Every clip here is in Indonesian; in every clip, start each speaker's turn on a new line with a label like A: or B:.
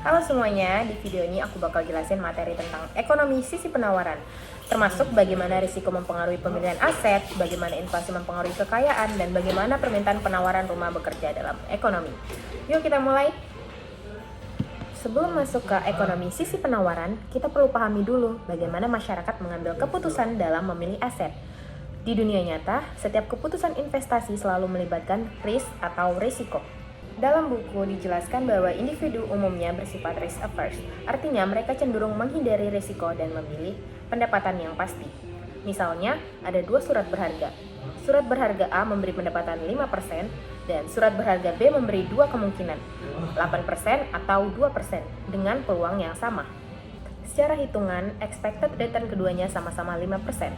A: Halo semuanya, di video ini aku bakal jelasin materi tentang ekonomi sisi penawaran, termasuk bagaimana risiko mempengaruhi pemilihan aset, bagaimana inflasi mempengaruhi kekayaan, dan bagaimana permintaan penawaran rumah bekerja dalam ekonomi. Yuk kita mulai. Sebelum masuk ke ekonomi sisi penawaran, kita perlu pahami dulu bagaimana masyarakat mengambil keputusan dalam memilih aset. Di dunia nyata, setiap keputusan investasi selalu melibatkan risk atau risiko. Dalam buku dijelaskan bahwa individu umumnya bersifat risk averse, artinya mereka cenderung menghindari risiko dan memilih pendapatan yang pasti. Misalnya, ada dua surat berharga. Surat berharga A memberi pendapatan 5% dan surat berharga B memberi dua kemungkinan, 8% atau 2% dengan peluang yang sama. Secara hitungan, expected return keduanya sama-sama 5%.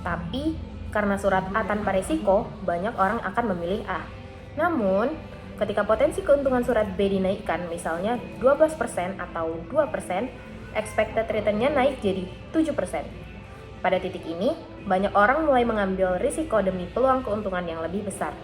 A: Tapi, karena surat A tanpa risiko, banyak orang akan memilih A. Namun, ketika potensi keuntungan surat B dinaikkan, misalnya 12% atau 2%, expected return-nya naik jadi 7%. Pada titik ini, banyak orang mulai mengambil risiko demi peluang keuntungan yang lebih besar.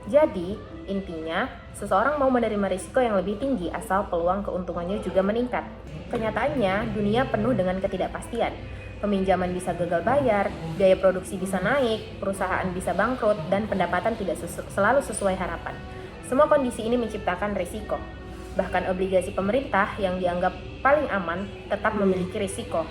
A: Jadi, intinya, seseorang mau menerima risiko yang lebih tinggi asal peluang keuntungannya juga meningkat. Kenyataannya, dunia penuh dengan ketidakpastian. Peminjaman bisa gagal bayar, biaya produksi bisa naik, perusahaan bisa bangkrut, dan pendapatan tidak selalu sesuai harapan. Semua kondisi ini menciptakan risiko. Bahkan obligasi pemerintah yang dianggap paling aman tetap memiliki risiko.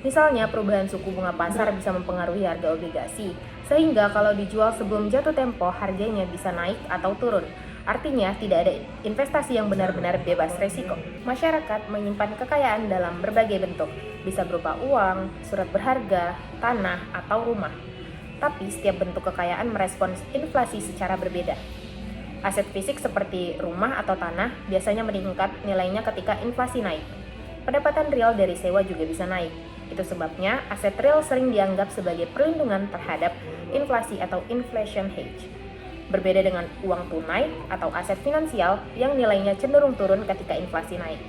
A: Misalnya, perubahan suku bunga pasar bisa mempengaruhi harga obligasi, sehingga kalau dijual sebelum jatuh tempo, harganya bisa naik atau turun. Artinya, tidak ada investasi yang benar-benar bebas risiko. Masyarakat menyimpan kekayaan dalam berbagai bentuk, bisa berupa uang, surat berharga, tanah, atau rumah. Tapi setiap bentuk kekayaan merespons inflasi secara berbeda. Aset fisik seperti rumah atau tanah biasanya meningkat nilainya ketika inflasi naik. Pendapatan real dari sewa juga bisa naik. Itu sebabnya aset real sering dianggap sebagai perlindungan terhadap inflasi atau inflation hedge. Berbeda dengan uang tunai atau aset finansial yang nilainya cenderung turun ketika inflasi naik,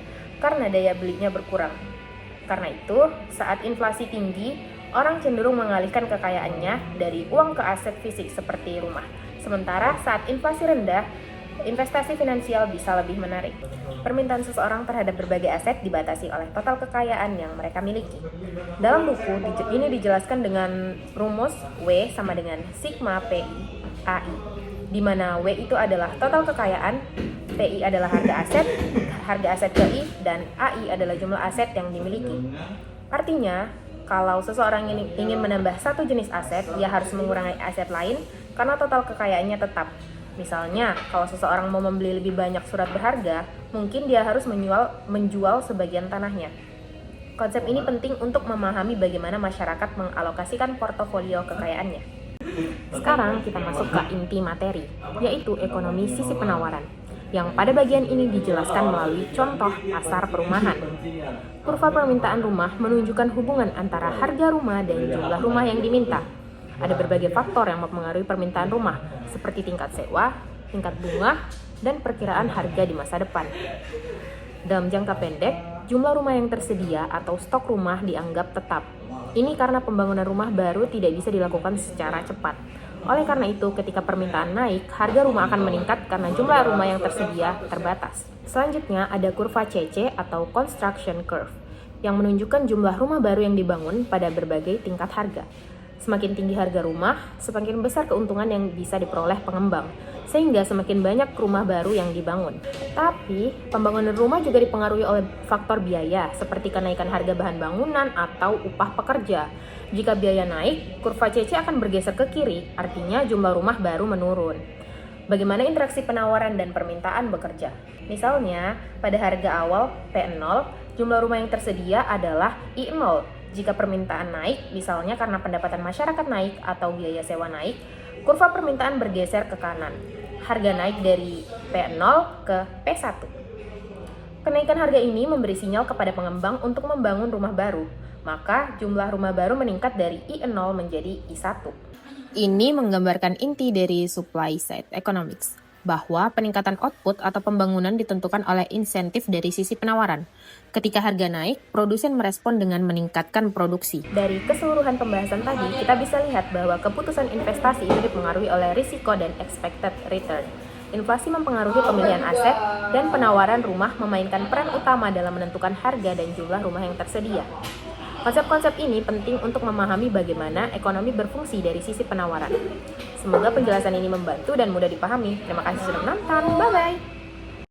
A: karena daya belinya berkurang. Karena itu, saat inflasi tinggi, orang cenderung mengalihkan kekayaannya dari uang ke aset fisik seperti rumah. Sementara saat inflasi rendah, investasi finansial bisa lebih menarik. Permintaan seseorang terhadap berbagai aset dibatasi oleh total kekayaan yang mereka miliki. Dalam buku ini dijelaskan dengan rumus W sama dengan sigma PI AI, di mana W itu adalah total kekayaan, PI adalah harga aset PI, dan AI adalah jumlah aset yang dimiliki. Artinya, kalau seseorang ingin menambah satu jenis aset, dia harus mengurangi aset lain karena total kekayaannya tetap. Misalnya, kalau seseorang mau membeli lebih banyak surat berharga, mungkin dia harus menjual sebagian tanahnya. Konsep ini penting untuk memahami bagaimana masyarakat mengalokasikan portofolio kekayaannya. Sekarang kita masuk ke inti materi, yaitu ekonomi sisi penawaran, yang pada bagian ini dijelaskan melalui contoh pasar perumahan. Kurva permintaan rumah menunjukkan hubungan antara harga rumah dan jumlah rumah yang diminta. Ada berbagai faktor yang mempengaruhi permintaan rumah, seperti tingkat sewa, tingkat bunga, dan perkiraan harga di masa depan. Dalam jangka pendek, jumlah rumah yang tersedia atau stok rumah dianggap tetap. Ini karena pembangunan rumah baru tidak bisa dilakukan secara cepat. Oleh karena itu, ketika permintaan naik, harga rumah akan meningkat karena jumlah rumah yang tersedia terbatas. Selanjutnya, ada kurva CC atau construction curve, yang menunjukkan jumlah rumah baru yang dibangun pada berbagai tingkat harga. Semakin tinggi harga rumah, semakin besar keuntungan yang bisa diperoleh pengembang, sehingga semakin banyak rumah baru yang dibangun. Tapi, pembangunan rumah juga dipengaruhi oleh faktor biaya, seperti kenaikan harga bahan bangunan atau upah pekerja. Jika biaya naik, kurva CC akan bergeser ke kiri, artinya jumlah rumah baru menurun. Bagaimana interaksi penawaran dan permintaan bekerja? Misalnya, pada harga awal P0, jumlah rumah yang tersedia adalah I0. Jika permintaan naik, misalnya karena pendapatan masyarakat naik atau biaya sewa naik, kurva permintaan bergeser ke kanan. Harga naik dari P0 ke P1. Kenaikan harga ini memberi sinyal kepada pengembang untuk membangun rumah baru, maka jumlah rumah baru meningkat dari I0 menjadi I1. Ini menggambarkan inti dari supply side economics, bahwa peningkatan output atau pembangunan ditentukan oleh insentif dari sisi penawaran. Ketika harga naik, produsen merespon dengan meningkatkan produksi. Dari keseluruhan pembahasan tadi, kita bisa lihat bahwa keputusan investasi itu dipengaruhi oleh risiko dan expected return. inflasi mempengaruhi pemilihan aset, dan penawaran rumah memainkan peran utama dalam menentukan harga dan jumlah rumah yang tersedia. Konsep-konsep ini penting untuk memahami bagaimana ekonomi berfungsi dari sisi penawaran. Semoga penjelasan ini membantu dan mudah dipahami. Terima kasih sudah menonton. Bye-bye!